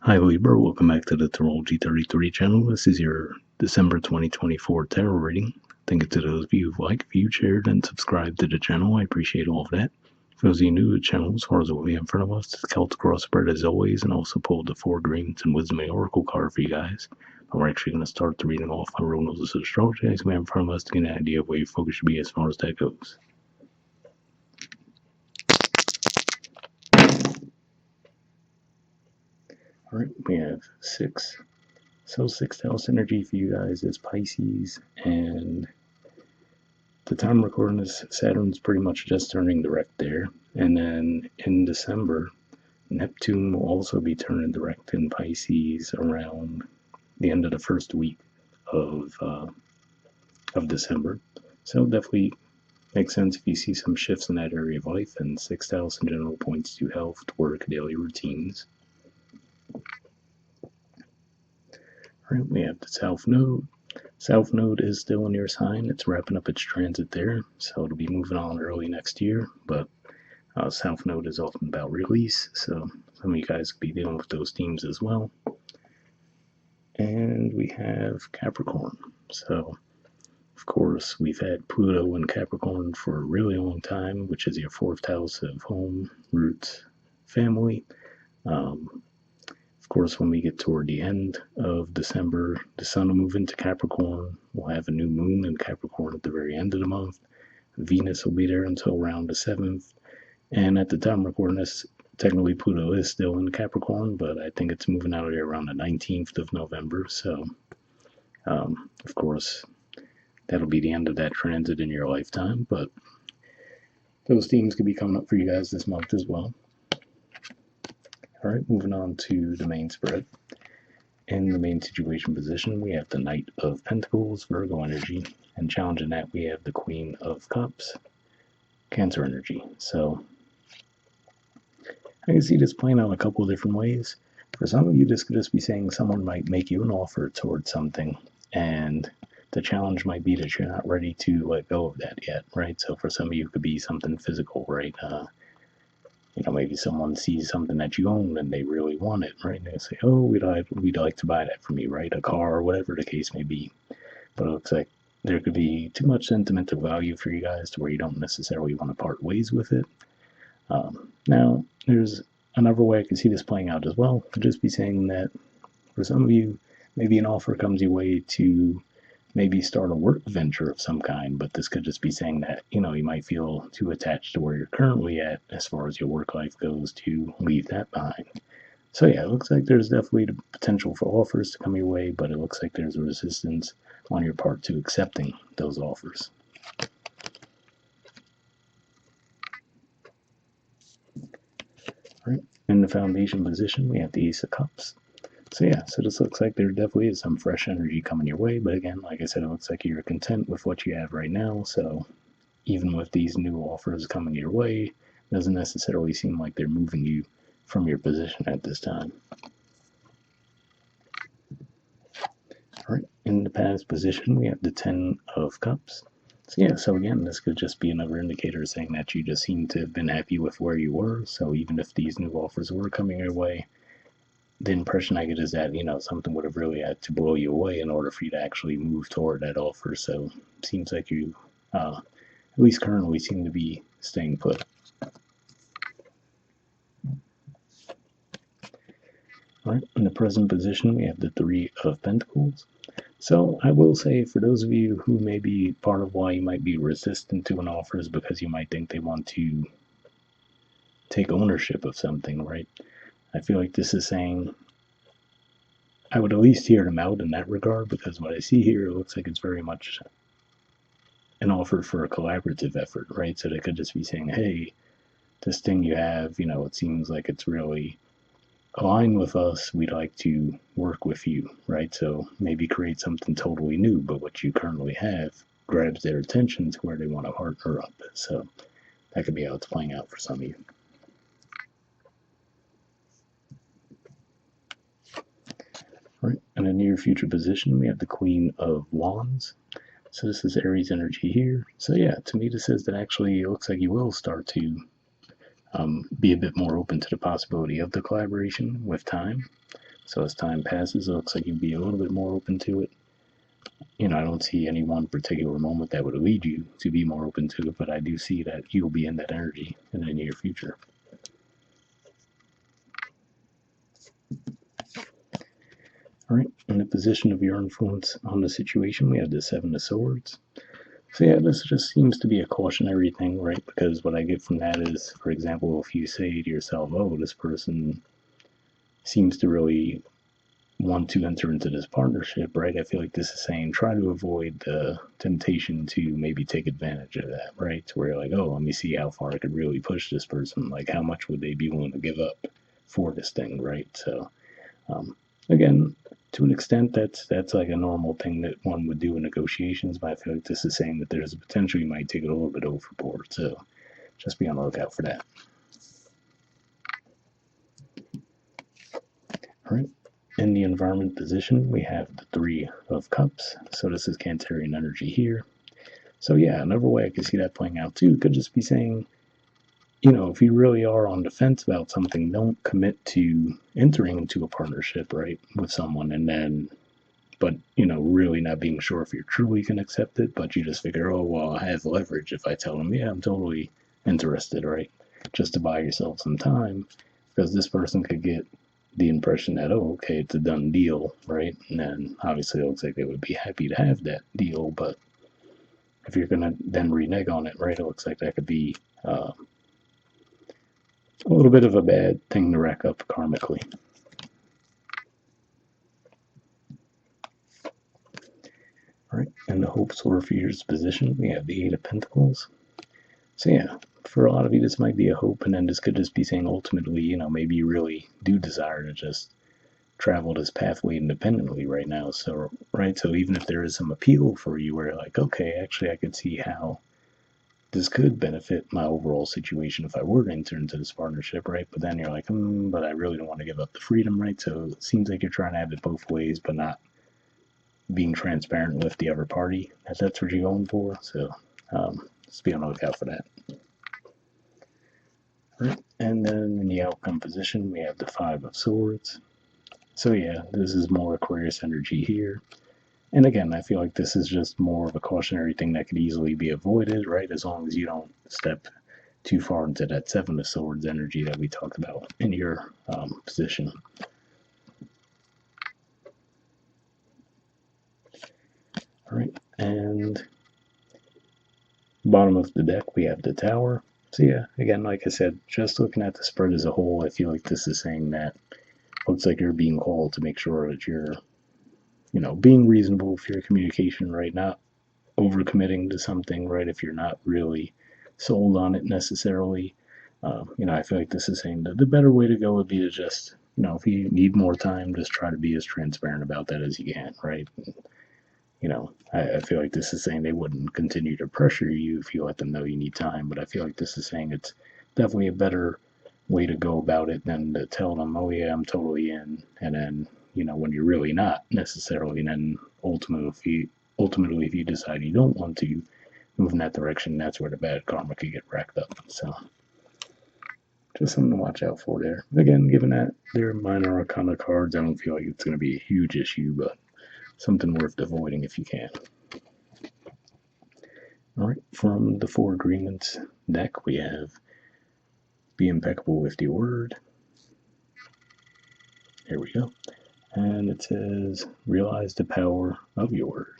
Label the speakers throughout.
Speaker 1: Hi Libra, welcome back to the Astrology 33 channel. This is your December 2024 tarot reading. Thank you to those of you who've liked, viewed, shared, and subscribed to the channel. I appreciate all of that. For those of you new to the channel, as far as what we have in front of us, it's Celtic Crossbred as always, and also pulled the 4 greens and Wisdom and Oracle card for you guys. But we're actually going to start the reading off my rules of astrology as we have in front of us to get an idea of where your focus should be as far as that goes. Alright, we have 6. So 6th house energy for you guys is Pisces, and the time recording this, Saturn's pretty much just turning direct there. And then in December, Neptune will also be turning direct in Pisces around the end of the first week of December. So definitely makes sense if you see some shifts in that area of life. And 6th house in general points to health, work, daily routines. All right, we have the South Node. South Node is still in your sign. It's wrapping up its transit there, so it'll be moving on early next year. But South Node is often about release, so some of you guys could be dealing with those themes as well. And we have Capricorn. So, of course, we've had Pluto in Capricorn for a really long time, which is your 4th house of home, roots, family. Of course, when we get toward the end of December, the sun will move into Capricorn. We'll have a new moon in Capricorn at the very end of the month. Venus will be there until around the 7th. And at the time of recording this, technically Pluto is still in Capricorn, but I think it's moving out of there around the 19th of November. So, of course, that'll be the end of that transit in your lifetime. But those themes could be coming up for you guys this month as well. All right, moving on to the main spread. In the main situation position, we have the Knight of Pentacles, Virgo energy, and challenging that, we have the Queen of Cups, Cancer energy. So I can see this playing out a couple of different ways. For some of you, this could just be saying someone might make you an offer towards something, and the challenge might be that you're not ready to let go of that yet, right? So for some of you, it could be something physical, right? Maybe someone sees something that you own and they really want it, right? And they say, oh, we'd like to buy that from you, right? A car or whatever the case may be. But it looks like there could be too much sentimental value for you guys to where you don't necessarily want to part ways with it. Now, there's another way I can see this playing out as well. Could just be saying that for some of you, maybe an offer comes your way to maybe start a work venture of some kind, but this could just be saying that, you might feel too attached to where you're currently at as far as your work life goes to leave that behind. So yeah, it looks like there's definitely the potential for offers to come your way, but it looks like there's a resistance on your part to accepting those offers. All right, in the foundation position, we have the Ace of Cups. So yeah, so this looks like there definitely is some fresh energy coming your way, but again, like I said, it looks like you're content with what you have right now, so even with these new offers coming your way, it doesn't necessarily seem like they're moving you from your position at this time. All right, in the past position, we have the 10 of Cups. So yeah, so again, this could just be another indicator saying that you just seem to have been happy with where you were, so even if these new offers were coming your way, the impression I get is that, something would have really had to blow you away in order for you to actually move toward that offer. So it seems like you, at least currently, seem to be staying put. All right, in the present position, we have the 3 of Pentacles. So I will say, for those of you who may be part of why you might be resistant to an offer is because you might think they want to take ownership of something, right? I feel like this is saying I would at least hear them out in that regard, because what I see here, it looks like it's very much an offer for a collaborative effort, right? So they could just be saying, hey, this thing you have, it seems like it's really aligned with us. We'd like to work with you, right? So maybe create something totally new, but what you currently have grabs their attention to where they want to partner up. So that could be how it's playing out for some of you. All right, in a near future position, we have the Queen of Wands. So this is Aries energy here. So yeah, to me this says that actually it looks like you will start to be a bit more open to the possibility of the collaboration with time. So as time passes, it looks like you'd be a little bit more open to it. I don't see any one particular moment that would lead you to be more open to it, but I do see that you'll be in that energy in the near future. All right, in the position of your influence on the situation, we have the Seven of Swords. So yeah, this just seems to be a cautionary thing, right? Because what I get from that is, for example, if you say to yourself, oh, this person seems to really want to enter into this partnership, right? I feel like this is saying try to avoid the temptation to maybe take advantage of that, right? To where you're like, oh, let me see how far I could really push this person. Like, how much would they be willing to give up for this thing, right? So, again, to an extent, that's like a normal thing that one would do in negotiations. But I feel like this is saying that there's a potential you might take it a little bit overboard. So, just be on the lookout for that. All right. In the environment position, we have the Three of Cups. So this is Cancerian energy here. So yeah, another way I could see that playing out too could just be saying, if you really are on the fence about something, don't commit to entering into a partnership, right, with someone, and then, but really not being sure if you're truly going to accept it, but you just figure, oh well, I have leverage if I tell them, yeah, I'm totally interested, right, just to buy yourself some time, because this person could get the impression that, oh, okay, it's a done deal, right? And then obviously it looks like they would be happy to have that deal, but if you're going to then renege on it, right, it looks like that could be a little bit of a bad thing to rack up karmically. All right, in the hopes or fears position, we have the Eight of Pentacles. So yeah, for a lot of you, this might be a hope, and then this could just be saying ultimately, maybe you really do desire to just travel this pathway independently right now. So, right, so even if there is some appeal for you where you're like, okay, actually I could see how this could benefit my overall situation if I were to enter into this partnership, right? But then you're like, but I really don't want to give up the freedom, right? So it seems like you're trying to have it both ways, but not being transparent with the other party, if that's what you're going for. So just be on the lookout for that. Right. And then in the outcome position, we have the Five of Swords. So yeah, this is more Aquarius energy here. And again, I feel like this is just more of a cautionary thing that could easily be avoided, right? As long as you don't step too far into that Seven of Swords energy that we talked about in your position. All right, and bottom of the deck, we have the Tower. So yeah, again, like I said, just looking at the spread as a whole, I feel like this is saying that looks like you're being called to make sure that you're, being reasonable for your communication, right? Not overcommitting to something, right? If you're not really sold on it necessarily. I feel like this is saying that the better way to go would be to just, if you need more time, just try to be as transparent about that as you can, right? I feel like this is saying they wouldn't continue to pressure you if you let them know you need time, but I feel like this is saying it's definitely a better way to go about it than to tell them, oh yeah, I'm totally in, and then, when you're really not necessarily, and then ultimately, if you decide you don't want to move in that direction, that's where the bad karma could get racked up. So, just something to watch out for there. Again, given that they're minor arcana cards, I don't feel like it's going to be a huge issue, but something worth avoiding if you can. All right, from the Four Agreements deck, we have be impeccable with your word. Here we go. And it says realize the power of your word.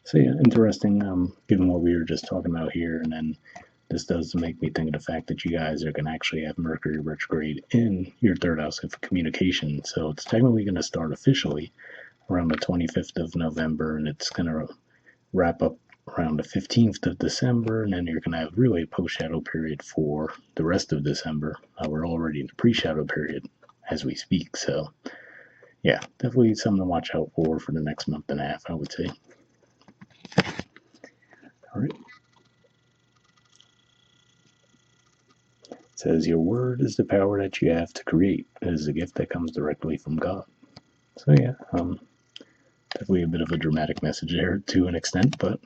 Speaker 1: So yeah, interesting, given what we were just talking about here, and then this does make me think of the fact that you guys are going to actually have Mercury retrograde in your third house of communication. So it's technically going to start officially around the 25th of November, and it's going to wrap up around the 15th of December, and then you're going to have really a post-shadow period for the rest of December. We're already in the pre-shadow period as we speak, so yeah, definitely something to watch out for the next month and a half, I would say. All right. It says, your word is the power that you have to create. It is a gift that comes directly from God. So yeah, definitely a bit of a dramatic message there to an extent, but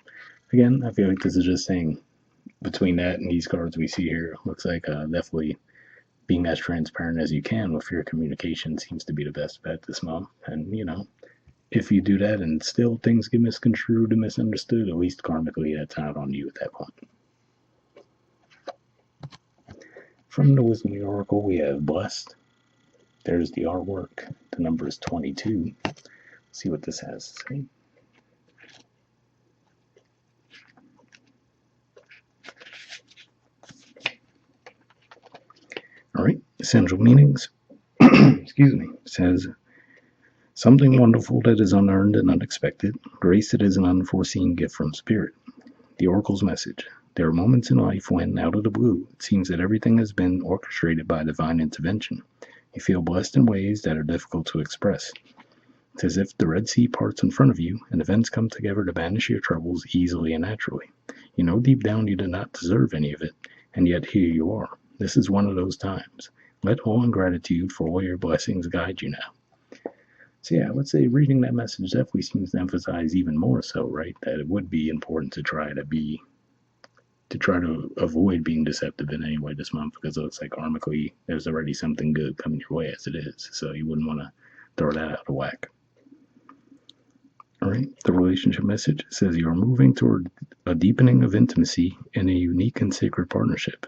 Speaker 1: again, I feel like this is just saying between that and these cards we see here, looks like definitely being as transparent as you can with your communication seems to be the best bet this month. And, if you do that and still things get misconstrued and misunderstood, at least karmically that's not on you at that point. From the Wisdom of the Oracle, we have blessed. There's the artwork. The number is 22. Let's see what this has to say. All right, essential meanings. Excuse me. Says something wonderful that is unearned and unexpected, grace that is an unforeseen gift from spirit. The Oracle's message. There are moments in life when, out of the blue, it seems that everything has been orchestrated by divine intervention. You feel blessed in ways that are difficult to express. It's as if the Red Sea parts in front of you and events come together to banish your troubles easily and naturally. You know deep down you did not deserve any of it, and yet here you are. This is one of those times. Let awe and gratitude for all your blessings guide you now. So yeah, let's say reading that message definitely seems to emphasize even more so, right? That it would be important to try to avoid being deceptive in any way this month, because it looks like karmically there's already something good coming your way as it is. So you wouldn't want to throw that out of whack. All right, the relationship message says you are moving toward a deepening of intimacy in a unique and sacred partnership.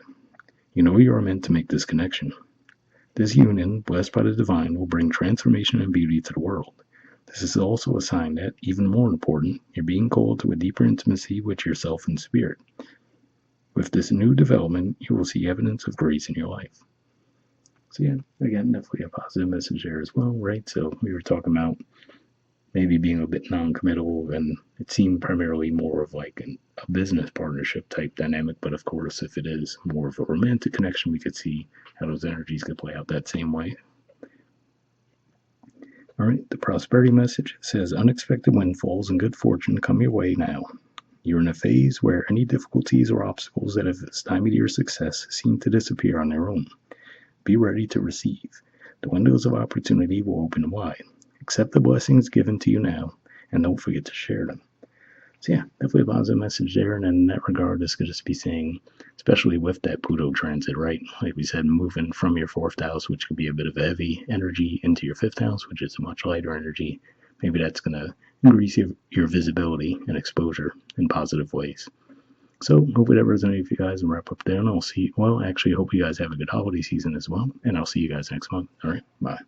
Speaker 1: You know you are meant to make this connection. This union, blessed by the divine, will bring transformation and beauty to the world. This is also a sign that, even more important, you're being called to a deeper intimacy with yourself and spirit. With this new development, you will see evidence of grace in your life. So yeah, again, definitely a positive message there as well, right? So we were talking about maybe being a bit non-committal, and it seemed primarily more of like a business partnership type dynamic. But of course, if it is more of a romantic connection, we could see how those energies could play out that same way. All right, the prosperity message says unexpected windfalls and good fortune come your way now. You're in a phase where any difficulties or obstacles that have stymied your success seem to disappear on their own. Be ready to receive. The windows of opportunity will open wide. Accept the blessings given to you now, and don't forget to share them. So yeah, definitely a positive message there. And in that regard, this could just be saying, especially with that Pluto transit, right? Like we said, moving from your fourth house, which could be a bit of a heavy energy, into your fifth house, which is a much lighter energy. Maybe that's going to increase your visibility and exposure in positive ways. So hope it ever resonates with you guys, and wrap up there. And I'll see. Well, actually, hope you guys have a good holiday season as well. And I'll see you guys next month. All right, bye.